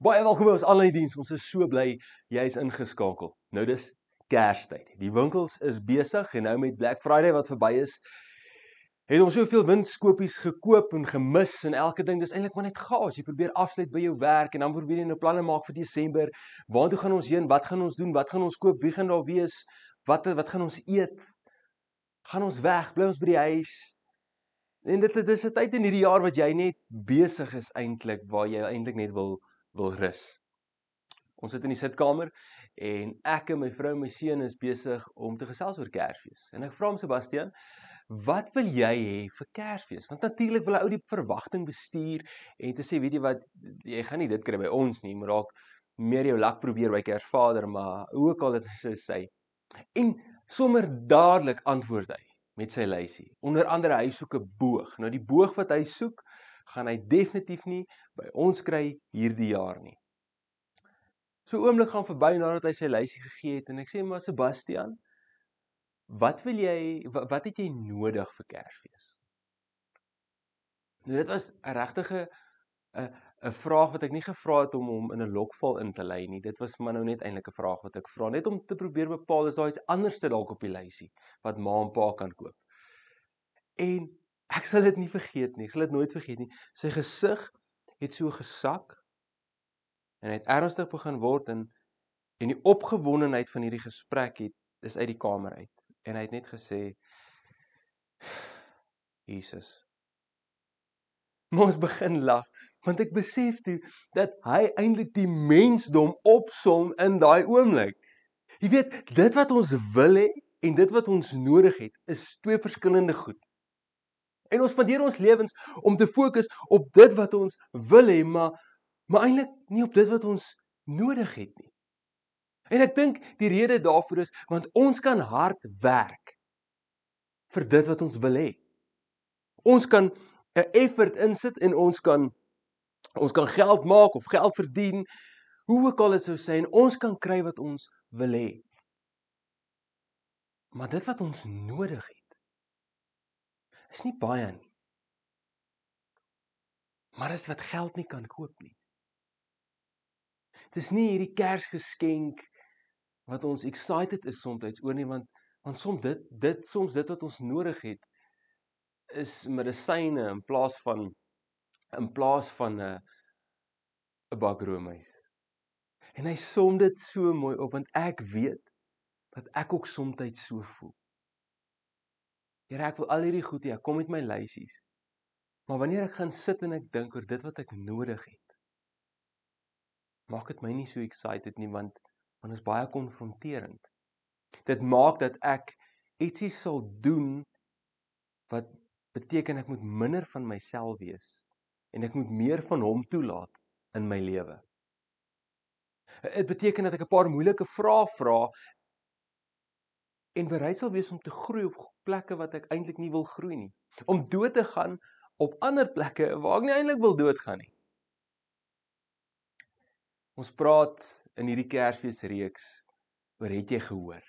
Baie welkom by ons aanlyn diens. Ons is so bly jy is ingeskakel. Nou dis Kerstyd. Die winkels is besig en nou met Black Friday wat verby is, het ons soveel winskopies gekoop en gemis en elke ding, dis eintlik maar net chaos. Jy probeer afsluit by jou werk en dan probeer jy nou planne maak vir Desember. Waartoe gaan ons heen? Wat gaan ons doen? Wat gaan ons koop? Wie gaan daar wees? Wat gaan ons eet? Gaan ons weg? Bly ons by die huis? En dit is 'n tyd in hierdie jaar wat jy net besig is eintlik, waar jy eintlik net wil rus. Ons sit in die sitkamer en ek en my vrou en my seun is besig om te gesels oor Kersfees. En ek vra hom, Sebastian, wat wil jy hê vir Kersfees? Want natuurlik wil 'n ou die verwagting bestuur en te sê, weet jy wat, jy gaan nie dit kry by ons nie, maar dalk meer jou lak probeer by Kersvader, maar hoe ook al dit so sê. En sommer dadelik antwoord hy met sy lysie. Onder andere hy soek 'n boog. Nou die boog wat hy soek, gaan hy definitief nie by ons kry hierdie jaar nie. So 'n oomblik gaan verby nadat hy sy lysie gegee het en ek sê, maar Sebastian, wat het jy nodig vir Kersfees? Nou dit was 'n regtige 'n vraag wat ek nie gevra het om hom in 'n lokval in te lei nie. Dit was maar nou net eintlik 'n vraag wat ek vra, net om te probeer bepaal, is daar iets anders dalk op die lysie wat ma en pa kan koop. En ek sal dit nie vergeet nie, ek sal dit nooit vergeet nie. Sy gesig het so gesak en hy het ernstig begin word en die opgewondenheid van hierdie gesprek is uit die kamer uit. En hy het net gesê, Jesus. Maar ons begin lag, want ek besef toe dat hy eintlik die mensdom opsom in daai oomblik. Jy weet, dit wat ons wil hê en dit wat ons nodig het, is twee verskillende goed. En ons spandeer ons lewens om te fokus op dit wat ons wil hê, maar eintlik nie op dit wat ons nodig het nie. En ek dink die rede daarvoor is, want ons kan hard werk vir dit wat ons wil hê. Ons kan 'n effort insit en ons kan geld maak of geld verdien, hoe ook al dit sou sê, en ons kan kry wat ons wil hê. Maar dit wat ons nodig het, is nie baie nie. Maar is wat geld nie kan koop nie. Dis nie hierdie Kersgeskenk wat ons excited is soms oor nie, want soms dit wat ons nodig het, is medisyne in plaas van 'n bak roomys. En hy som dit so mooi op, want ek weet dat ek ook soms so voel. Here, ek wil al hierdie goed hê, ek kom met my lysies. Maar wanneer ek gaan sit en ek dink oor dit wat ek nodig het, maak dit my nie so excited nie, want is baie konfronterend. Dit maak dat ek ietsie sal doen wat beteken ek moet minder van myself wees en ek moet meer van hom toelaat in my lewe. Dit beteken dat ek 'n paar moeilike vrae vra en bereid sal wees om te groei op plekke wat ek eintlik nie wil groei nie. Om dood te gaan op ander plekke waar ek nie eintlik wil doodgaan nie. Ons praat in hierdie Kersfeesreeks oor, het jy gehoor?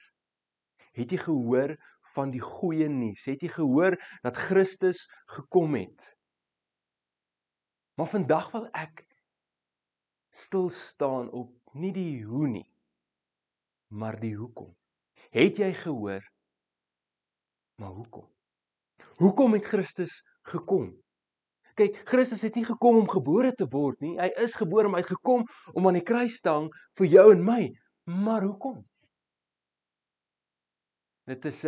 Het jy gehoor van die goeie nuus? Het jy gehoor dat Christus gekom het? Maar vandag wil ek stil staan op nie die hoe nie, maar die hoekom. Het jy gehoor? Maar hoekom? Hoekom het Christus gekom? Kyk, Christus het nie gekom om gebore te word nie. Hy is gebore, maar hy het gekom om aan die kruis te hang vir jou en my. Maar hoekom? Dit is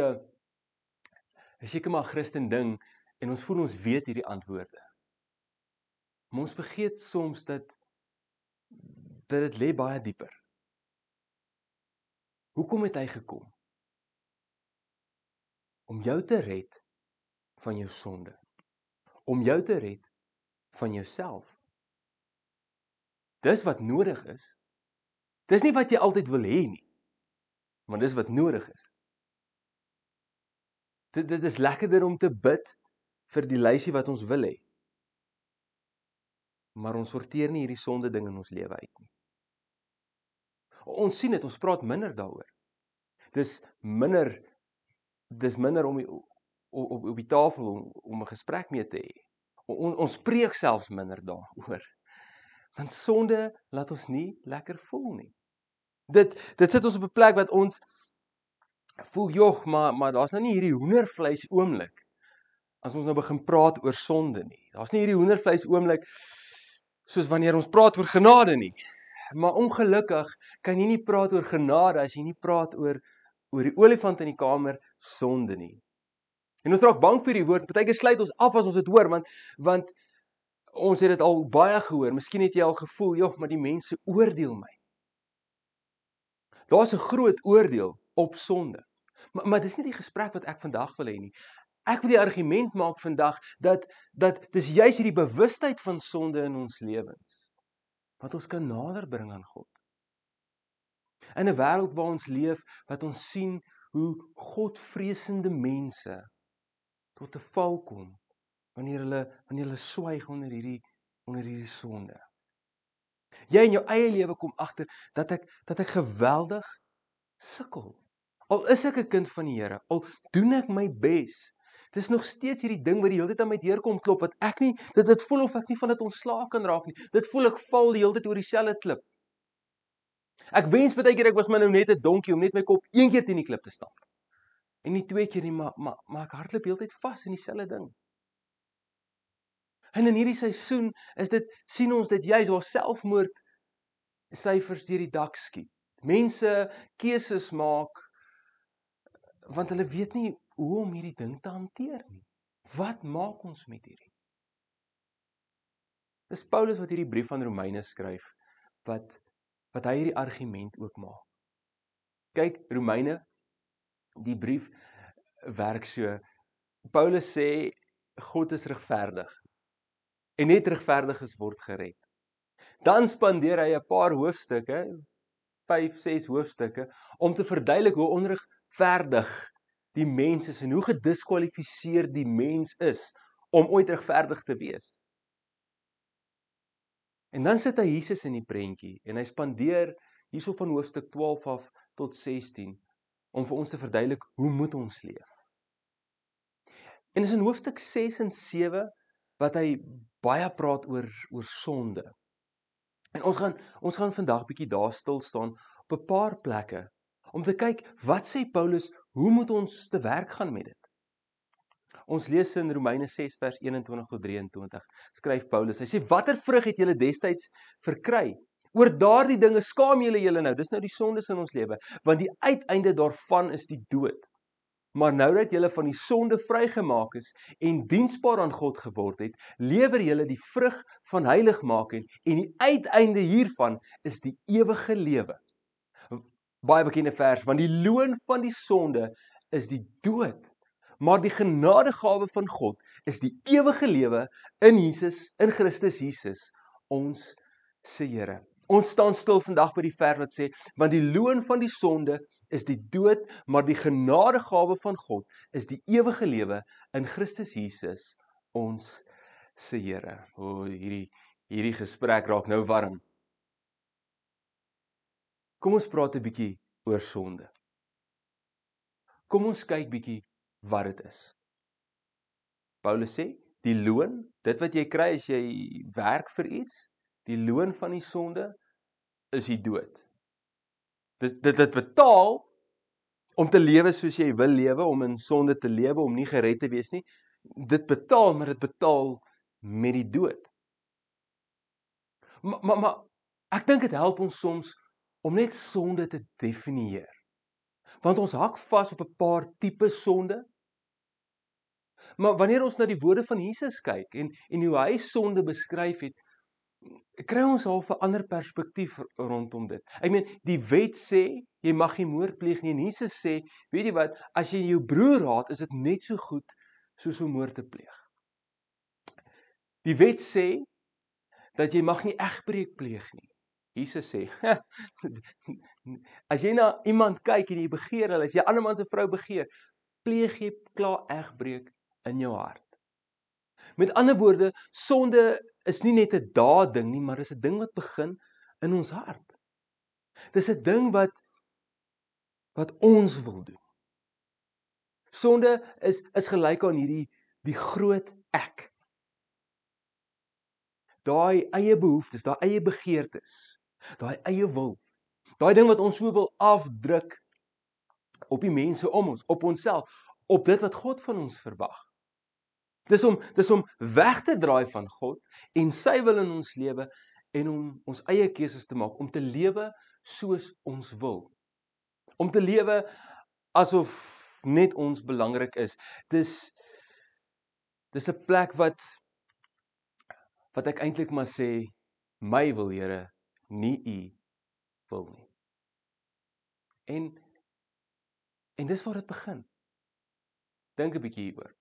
seker maar 'n Christen ding en ons voel ons weet hierdie antwoorde. Maar ons vergeet soms dat dit lê baie dieper. Hoekom het hy gekom? Om jou te red van jou sonde. Om jou te red van jouself. Dis wat nodig is. Dis nie wat jy altyd wil hê nie, maar dis wat nodig is. Dit is lekkerder om te bid vir die lysie wat ons wil hê. Maar ons sorteer nie hierdie sonde ding in ons lewe uit nie. Ons sien dit, ons praat minder daaroor. Dis minder om op die tafel om 'n gesprek mee te hê. Ons spreek selfs minder daaroor. Want sonde laat ons nie lekker voel nie. Dit sit ons op 'n plek wat ons voel, jog, maar daar's nou nie hierdie hoendervleis oomblik as ons nou begin praat oor sonde nie. Daar's nie hierdie hoendervleis oomblik soos wanneer ons praat oor genade nie. Maar ongelukkig kan jy nie praat oor genade as jy nie praat oor die olifant in die kamer, sonde nie. En ons raak bang vir die woord, partykeer sluit ons af as ons dit hoor, want ons het dit al baie gehoor. Miskien het jy al gevoel, jog, maar die mense oordeel my. Daar's 'n groot oordeel op sonde. Maar dis nie die gesprek wat ek vandag wil hê nie. Ek wil die argument maak vandag dat dis juis hierdie bewustheid van sonde in ons lewens wat ons kan nader bring aan God. In 'n wêreld waar ons leef, wat ons sien hoe godvreesende mense tot 'n val kom wanneer hulle swyg onder hierdie sonde. Jy in jou eie lewe kom agter dat ek geweldig sukkel. Al is ek 'n kind van die Here, al doen ek my bes. Dis nog steeds hierdie ding wat die hele tyd aan my deur kom klop, wat ek nie, dit voel of ek nie van dit ontslae kan raak nie. Dit voel ek val die hele tyd oor dieselfde klip. Ek wens baie keer ek was maar nou net 'n donkie om net my kop een keer teen die klip te stamp. En nie 2 keer nie, maar ek hardloop heeltyd vas in dieselfde ding. En in hierdie seisoen sien ons dit juis waar selfmoord syfers deur die dak skiet. Mense keuses maak want hulle weet nie hoe om hierdie ding te hanteer nie. Wat maak ons met hierdie? Dis Paulus wat hierdie brief aan Romeine skryf, wat hy hierdie argument ook maak. Kyk, Romeine, die brief werk so. Paulus sê, God is regverdig. En net regverdiges word gered. Dan spandeer hy 'n paar hoofstukke, 5, 6 hoofstukke, om te verduidelik hoe onregverdig die mens is en hoe gediskwalifiseer die mens is om ooit regverdig te wees. En dan sit hy Jesus in die prentjie en hy spandeer hierso van hoofstuk 12 af tot 16 om vir ons te verduidelik hoe moet ons leef. En is in hoofstuk 6 en 7 wat hy baie praat oor sonde. En ons gaan vandag bietjie daar stil staan op 'n paar plekke om te kyk wat sê Paulus, hoe moet ons te werk gaan met dit? Ons lees in Romeine 6 vers 21 tot 23. Skryf Paulus, hy sê, watter vrug het julle destyds verkry? Oor daardie dinge skaam julle nou. Dis nou die sondes in ons lewe, want die uiteinde daarvan is die dood. Maar nou dat julle van die sonde vrygemaak is en diensbaar aan God geword het, lewer julle die vrug van heiligmaking en die uiteinde hiervan is die ewige lewe. Baie bekende vers, want die loon van die sonde is die dood, maar die genadegawe van God is die ewige lewe in Christus Jesus, ons se Here. Ons staan stil vandag by die vers wat sê, want die loon van die sonde is die dood, maar die genadegawe van God is die ewige lewe in Christus Jesus, ons se Here. Hierdie gesprek raak nou warm. Kom ons praat 'n bietjie oor sonde. Kom ons kyk bietjie wat dit is. Paulus sê, die loon, dit wat jy kry as jy werk vir iets, die loon van die sonde is die dood. Dit betaal om te lewe soos jy wil lewe, om in sonde te lewe, om nie gered te wees nie. Dit betaal, maar dit betaal met die dood. Maar ek dink dit help ons soms om net sonde te definieer. Want ons hak vas op 'n paar tipe sonde. Maar wanneer ons na die woorde van Jesus kyk en hoe hy sonde beskryf het, kry ons half 'n ander perspektief rondom dit. Ek meen, die wet sê jy mag nie moord pleeg nie en Jesus sê, weet jy wat, as jy jou broer haat, is dit net so goed soos om moord te pleeg. Die wet sê dat jy mag nie egbreek pleeg nie. Jesus sê, as jy na iemand kyk en jy begeer hulle, as jy 'n ander man se vrou begeer, pleeg jy klaar egbreek in jou hart. Met ander woorde, sonde is nie net 'n daadding nie, maar dis 'n ding wat begin in ons hart. Dis 'n ding wat ons wil doen. Sonde is gelyk aan die groot ek. daai eie behoeftes, daai eie begeertes, daai eie wil, daai ding wat ons so wil afdruk op die mense om ons, op onsself, op dit wat God van ons verwag. Dis om weg te draai van God en sy wil in ons lewe en om ons eie keuses te maak, om te lewe soos ons wil. Om te lewe asof net ons belangrik is. Dis 'n plek wat ek eintlik maar sê, my wil Here, nie u wil nie. En dis waar dit begin. Dink 'n bietjie hieroor.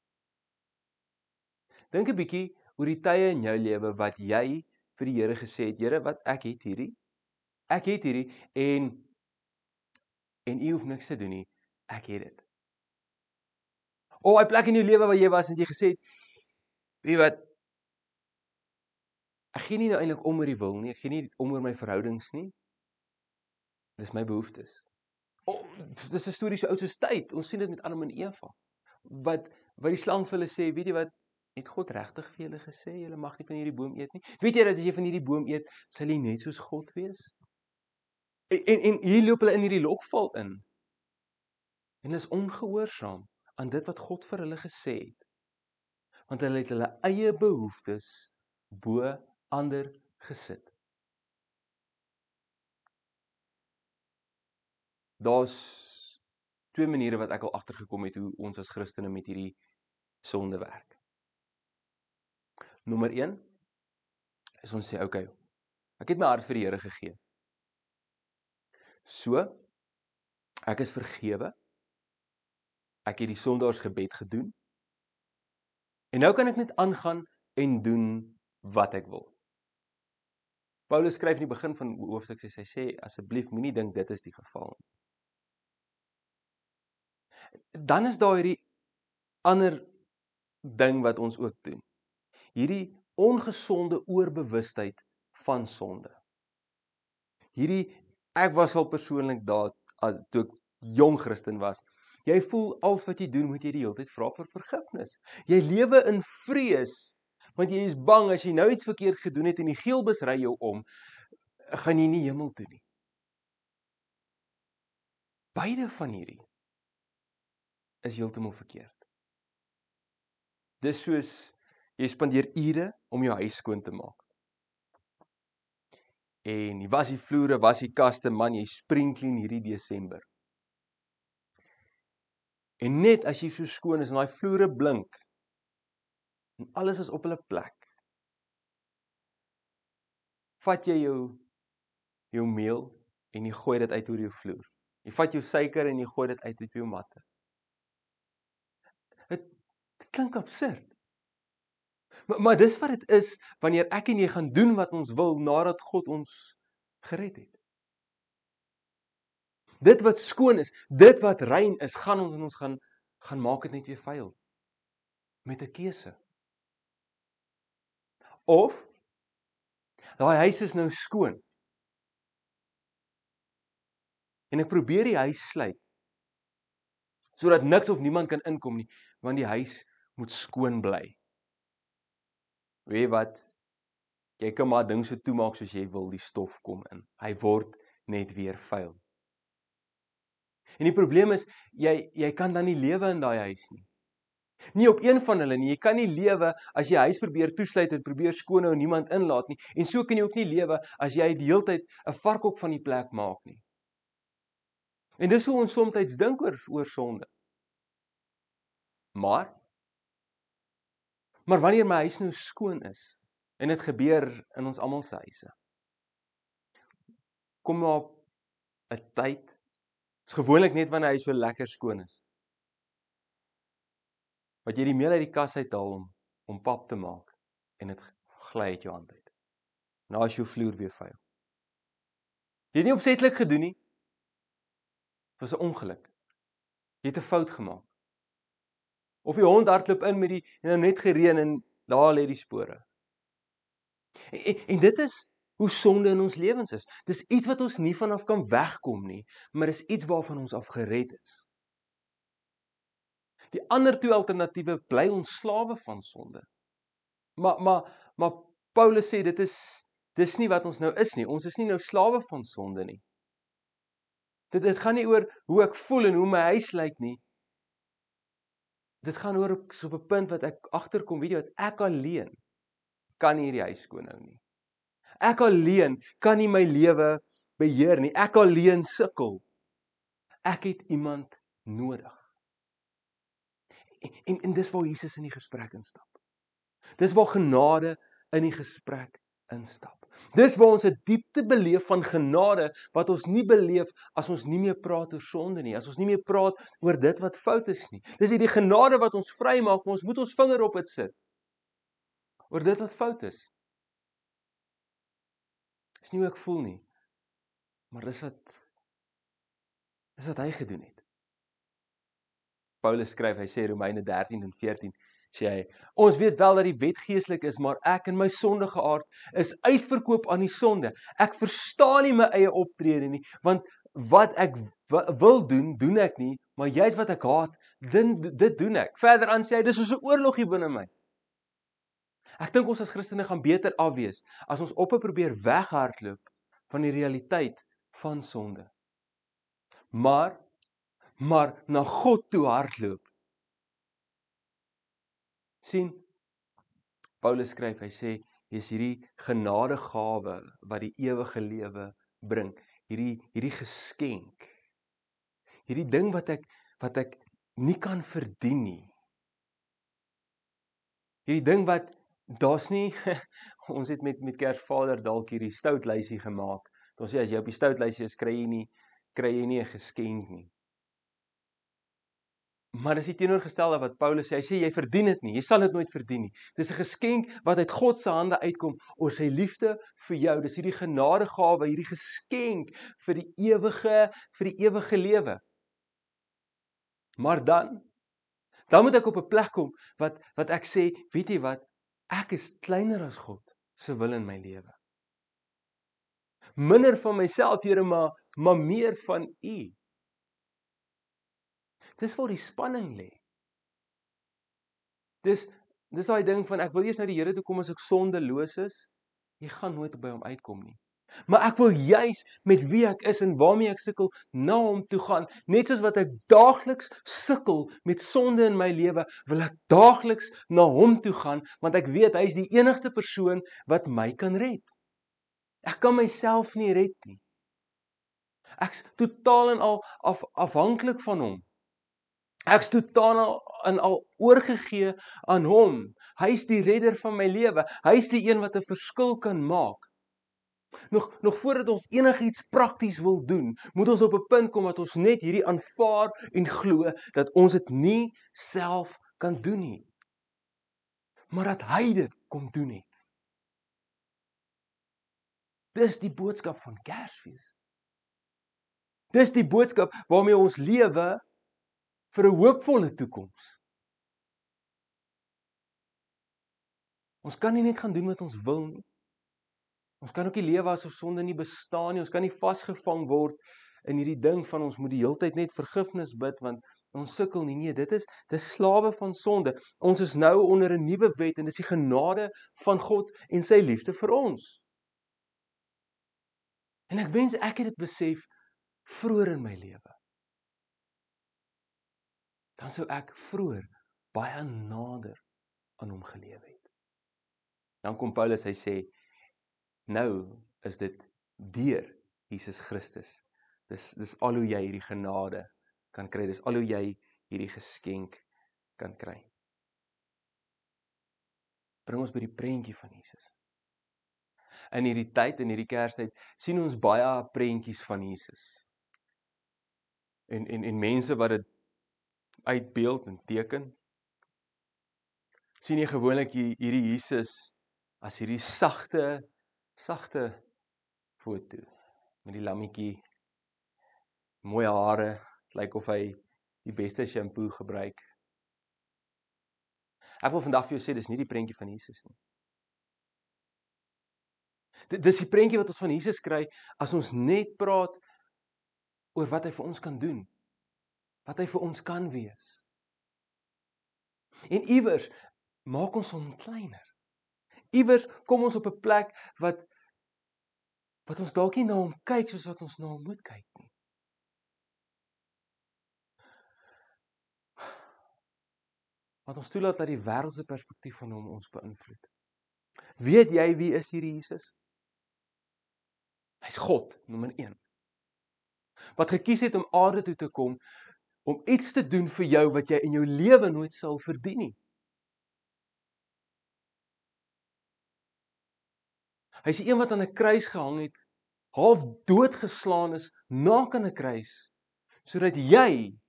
Dink 'n bietjie oor die tye in jou lewe wat jy vir die Here gesê het, Here, wat ek het hierdie en u hoef niks te doen nie, ek het dit. Of 'n plek in jou lewe waar jy was en jy gesê het, weet wat, ek gee nie nou eintlik om oor die wil nie, ek gee nie om oor my verhoudings nie, dis my behoeftes. Dis 'n storie so oud soos tyd, ons sien dit met Adam en Eva, wat die slang vir hulle sê, weet jy wat, het God regtig vir julle gesê, julle mag nie van hierdie boom eet nie? Weet jy dat as jy van hierdie boom eet, sal jy net soos God wees? En hier loop hulle in hierdie lokval in, en is ongehoorsaam aan dit wat God vir hulle gesê het, want hulle het hulle eie behoeftes bo ander gesit. Daar's twee maniere wat ek al agtergekom het hoe ons as Christene met hierdie sonde werk. Nommer 1 is ons sê, okay, ek het my hart vir die Here gegee. So, ek is vergewe. Ek het die sondaarsgebed gedoen. En nou kan ek net aangaan en doen wat ek wil. Paulus skryf in die begin van hoofstuk 6, hy sê, asseblief moenie dink dit is die geval nie. Dan is daar hierdie ander ding wat ons ook doen. Hierdie ongesonde oorbewustheid van sonde. Ek was al persoonlik daar, toe ek jong Christen was. Jy voel, als wat jy doen, moet jy die hele tyd vra vir vergifnis. Jy lewe in vrees, want jy is bang, as jy nou iets verkeerd gedoen het en die geelbus ry jou om, gaan jy nie hemel toe nie. Beide van hierdie is heeltemal verkeerd. Dis soos, jy spandeer ure om jou huis skoon te maak. En jy was die vloere, was die kaste, man, jy springclean hierdie Desember. En net as jy so skoon is, en daai vloere blink, en alles is op hulle plek, vat jy jou meel, en jy gooi dit uit oor jou vloer. Jy vat jou suiker, en jy gooi dit uit op jou matte. Het klink absurd. Maar dis wat dit is, wanneer ek en jy gaan doen wat ons wil, nadat God ons gered het. Dit wat skoon is, dit wat rein is, gaan ons gaan maak dit net weer vuil. Met 'n keuse. Of, daai huis is nou skoon. En ek probeer die huis sluit, sodat niks of niemand kan inkom nie, want die huis moet skoon bly. Weet jy wat? Jy kan maar ding so toemaak soos jy wil, die stof kom in. Hy word net weer vuil. En die probleem is, jy kan dan nie lewe in daai huis nie. Nie op een van hulle nie. Jy kan nie lewe as jy huis probeer toesluit en probeer skoon hou en niemand inlaat nie. En so kan jy ook nie lewe as jy die hele tyd 'n varkhok van die plek maak nie. En dis hoe ons soms dink oor sonde. Maar wanneer my huis nou skoon is, en dit gebeur in ons almal se huise, kom maar 'n tyd, is gewoonlik net wanneer hy so lekker skoon is, wat jy die meel uit die kas uithaal om pap te maak, en dit gly uit jou hand uit. Nou is jou vloer weer vuil. Jy het nie opsetlik gedoen nie, dit was 'n ongeluk. Jy het 'n fout gemaak. Of die hond hardloop in en nou net gereën en daar lê die spore. En dit is hoe sonde in ons lewens is. Dis iets wat ons nie vanaf kan wegkom nie, maar is iets waarvan ons af gered is. Die ander twee alternatiewe bly ons slawe van sonde. Maar Paulus sê, dis nie wat ons nou is nie. Ons is nie nou slawe van sonde nie. Dit gaan nie oor hoe ek voel en hoe my huis lyk nie. Dit gaan oor op 'n punt wat ek agterkom, weet jy wat, ek alleen kan nie hierdie huis skoonhou nie. Ek alleen kan nie my lewe beheer nie. Ek alleen sukkel. Ek het iemand nodig. En dis waar Jesus in die gesprek instap. Dis waar genade in die gesprek instap. Dis waar ons 'n diepte beleef van genade wat ons nie beleef as ons nie meer praat oor sonde nie, as ons nie meer praat oor dit wat fout is nie. Dis hierdie genade wat ons vrymaak, maar ons moet ons vinger op dit sit. Oor dit wat fout is. Dis nie hoe ek voel nie, maar dis wat hy gedoen het. Paulus skryf, hy sê Romeine 13 en 14, sê hy, ons weet wel dat die wet geestelik is, maar ek in my sondige aard is uitverkoop aan die sonde. Ek verstaan nie my eie optrede nie, want wat ek wil doen, doen ek nie, maar juist wat ek haat, dit doen ek. Verder aan sê hy, dis soos 'n oorlog hier binne my. Ek dink ons as Christene gaan beter afwees, as ons probeer weghardloop van die realiteit van sonde. Maar na God toe hardloop. Sien, Paulus skryf, hy sê, is hierdie genadegawe wat die ewige lewe bring, hierdie geskenk, hierdie ding wat ek nie kan verdien nie, hierdie ding wat, daar's nie, ons het met Kersvader dalk hierdie stoutlysie gemaak, ons sê, as jy op die stoutlysie is, kry jy nie 'n geskenk nie. Maar dis die teenoorgestelde wat Paulus sê, hy sê, jy verdien dit nie, jy sal dit nooit verdien nie. Dis 'n geskenk wat uit God se hande uitkom, oor sy liefde vir jou, dis hierdie genadegawe, hierdie geskenk vir die ewige lewe. Maar dan moet ek op 'n plek kom, wat ek sê, weet jy wat, ek is kleiner as God se wil in my lewe. Minder van myself, Here, maar meer van U. Dis waar die spanning lê. Dis daai ding van, ek wil eers na die Here toe kom as ek sondeloos is. Jy gaan nooit by hom uitkom nie. Maar ek wil juis met wie ek is en waarmee ek sukkel, na hom toe gaan. Net soos wat ek daagliks sukkel met sonde in my lewe, wil ek daagliks na hom toe gaan, want ek weet hy is die enigste persoon wat my kan red. Ek kan myself nie red nie. Ek's totaal en al afhanklik van hom. Ek's totaal en al oorgegee aan hom. Hy's die redder van my lewe. Hy's die een wat 'n verskil kan maak. Nog voordat ons enigiets prakties wil doen, moet ons op 'n punt kom dat ons net hierdie aanvaar en glo dat ons dit nie self kan doen nie. Maar dat hy dit kom doen het. Dis die boodskap van Kersfees. Dis die boodskap waarmee ons lewe vir 'n hoopvolle toekoms. Ons kan nie net gaan doen wat ons wil nie. Ons kan ook nie lewe asof sonde nie bestaan nie. Ons kan nie vasgevang word in hierdie ding van ons moet die heeltyd net vergifnis bid want ons sukkel nie. Nee, dis slawe van sonde. Ons is nou onder 'n nuwe wet en dis die genade van God en sy liefde vir ons. En ek wens ek het dit besef vroeër in my lewe. Dan sou ek vroeër baie nader aan hom geleef het. Dan kom Paulus, hy sê, nou is dit deur Jesus Christus. Dis al hoe jy hierdie genade kan kry. Dis al hoe jy hierdie geskenk kan kry. Bring ons by die prentjie van Jesus. In hierdie tyd, in hierdie Kerstyd, sien ons baie prentjies van Jesus. En mense wat dit uitbeeld en teken, sien jy gewoonlik hierdie Jesus as hierdie sagte foto met die lammetjie, mooi hare, lyk of hy die beste shampoo gebruik. Ek wil vandag vir jou sê, dis nie die prentjie van Jesus nie. Dis die prentjie wat ons van Jesus kry as ons net praat oor wat hy vir ons kan doen, wat hy vir ons kan wees. En iewers maak ons hom kleiner. Iewers kom ons op 'n plek wat ons dalk nie na hom kyk soos wat ons na hom moet kyk nie. Wat ons toelaat dat die wêreldse perspektief van hom ons beïnvloed. Weet jy wie is hierdie Jesus? Hy's God, nommer 1. Wat gekies het om aarde toe te kom, om iets te doen vir jou wat jy in jou lewe nooit sal verdien nie. Hy's die een wat aan 'n kruis gehang het, half doodgeslaan is, naak aan 'n kruis, sodat jy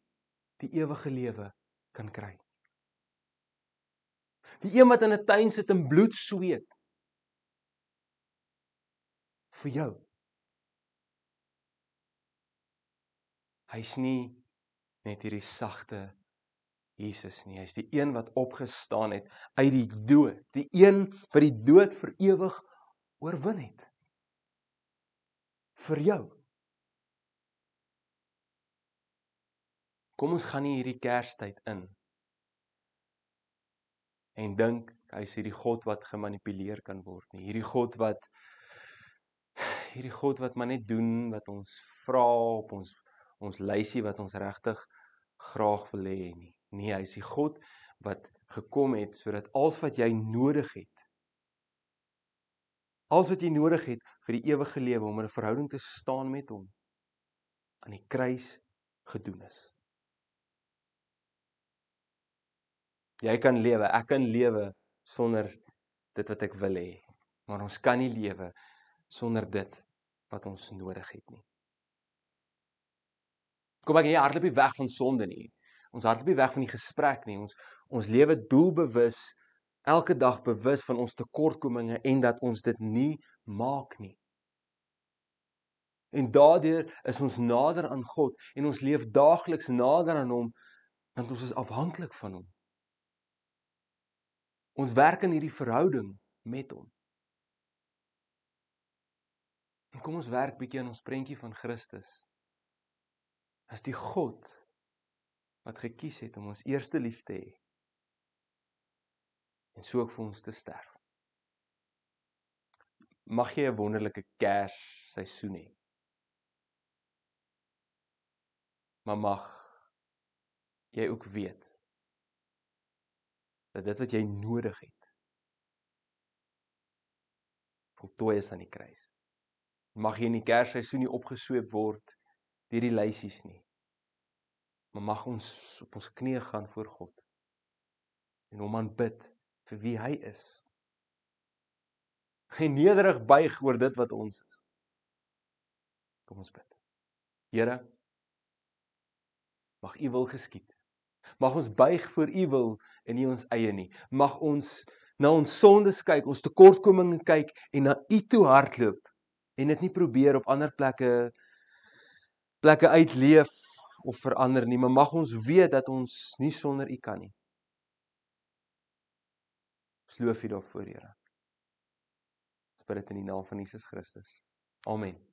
die ewige lewe kan kry. Die een wat in 'n tuin sit en bloed sweet vir jou. Hy's nie net hierdie sagte Jesus nie, hy's die een wat opgestaan het uit die dood, die een wat die dood vir ewig oorwin het. Vir jou. Kom ons gaan nie hierdie Kerstyd in en dink hy's hierdie God wat gemanipuleer kan word nie. Hierdie God wat maar net doen wat ons vra op ons lysie wat ons regtig graag wil hê nie. Nee, hy's die God wat gekom het sodat alles wat jy nodig het, alles wat jy nodig het vir die ewige lewe om in 'n verhouding te staan met hom, aan die kruis gedoen is. Jy kan lewe, ek kan lewe sonder dit wat ek wil hê, maar ons kan nie lewe sonder dit wat ons nodig het nie. Kom ek jy hardloop nie weg van sonde nie. Ons hardloop nie weg van die gesprek nie. Ons lewe doelbewus, elke dag bewus van ons tekortkominge en dat ons dit nie maak nie. En daardeur is ons nader aan God en ons leef daagliks nader aan hom, want ons is afhanklik van hom. Ons werk in hierdie verhouding met hom. En kom ons werk bietjie aan ons prentjie van Christus. As die God wat gekies het om ons eerste lief te hê en so ook vir ons te sterf. Mag jy 'n wonderlike Kersseisoen hê. Maar mag jy ook weet dat dit wat jy nodig het voltooi is aan die kruis. Mag jy in die Kersseisoen nie opgesweep word deur die lysies nie. Maar mag ons op ons knieë gaan voor God en hom aanbid vir wie hy is. En nederig buig oor dit wat ons is. Kom ons bid. Here, mag u wil geskied. Mag ons buig voor u wil en nie ons eie nie. Mag ons na ons sondes kyk, ons tekortkominge kyk en na u toe hardloop en dit nie probeer op ander plekke uitleef of verander nie, maar mag ons weet dat ons nie sonder u kan nie. Ons loof u daarvoor, Here. Ons bid dit in die naam van Jesus Christus. Amen.